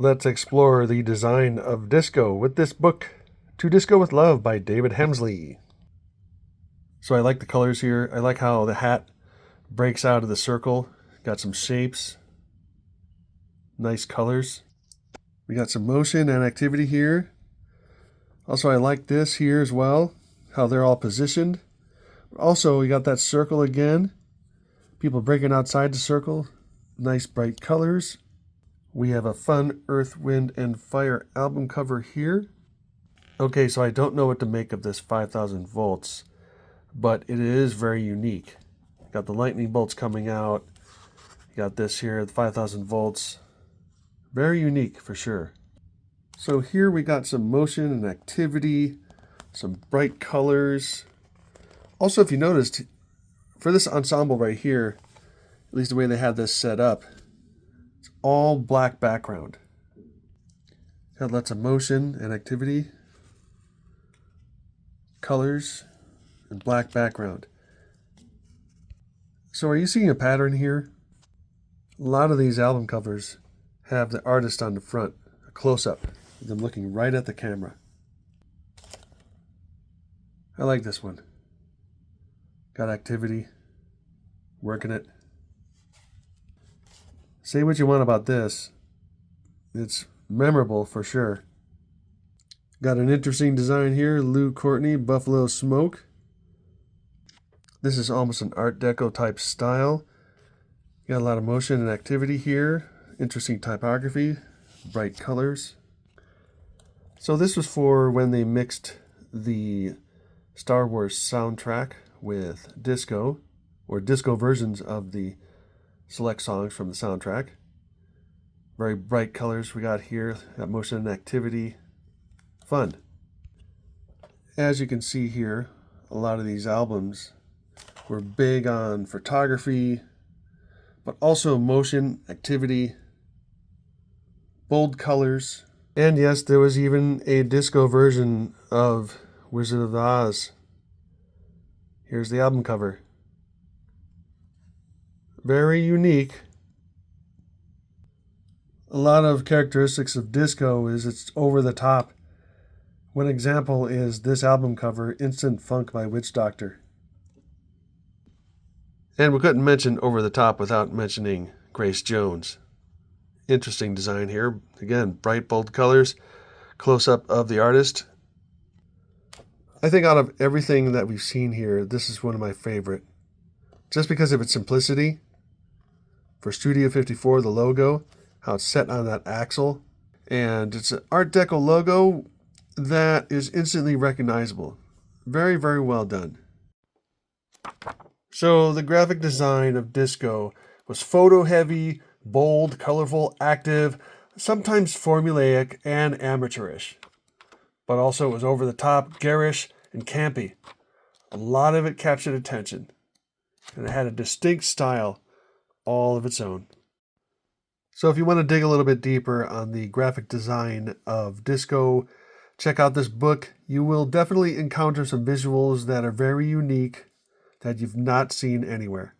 Let's explore the design of disco with this book, To Disco with Love by David Hemsley. So I like the colors here. I like how the hat breaks out of the circle. Got some shapes. Nice colors. We got some motion and activity here. Also, I like this here as well, how they're all positioned. Also, we got that circle again. People breaking outside the circle. Nice bright colors. We have a fun Earth, Wind, and Fire album cover here. Okay, so I don't know what to make of this 5,000 volts, but it is very unique. Got the lightning bolts coming out. Got this here, the 5,000 volts. Very unique for sure. So here we got some motion and activity, some bright colors. Also, if you noticed, for this ensemble right here, at least the way they have this set up, it's all black background. Got lots of motion and activity, colors, and black background. So are you seeing a pattern here? A lot of these album covers have the artist on the front, a close-up, with them looking right at the camera. I like this one. Got activity, working it. Say what you want about this. It's memorable for sure. Got an interesting design here, Courtney, Buffalo Smoke. This is almost an Art Deco type style. Got a lot of motion and activity here. Interesting typography, bright colors. So this was for when they mixed the Star Wars soundtrack with disco, or disco versions of the select songs from the soundtrack. Very bright colors we got here. Got motion and activity. Fun. As you can see here, a lot of these albums were big on photography, but also motion, activity, bold colors. And yes, there was even a disco version of Wizard of Oz. Here's the album cover. Very unique. A lot of characteristics of disco is it's over the top. One example is this album cover, Instant Funk by Witch Doctor. And we couldn't mention over the top without mentioning Grace Jones. Interesting design here. Again, bright, bold colors, close-up of the artist. I think out of everything that we've seen here, this is one of my favorite. Just because of its simplicity. For Studio 54, the logo, how it's set on that axle. And it's an Art Deco logo that is instantly recognizable. Very, very well done. So the graphic design of disco was photo heavy, bold, colorful, active, sometimes formulaic and amateurish. But also it was over the top, garish, and campy. A lot of it captured attention. And it had a distinct style all of its own. So if you want to dig a little bit deeper on the graphic design of disco, check out this book. You will definitely encounter some visuals that are very unique that you've not seen anywhere.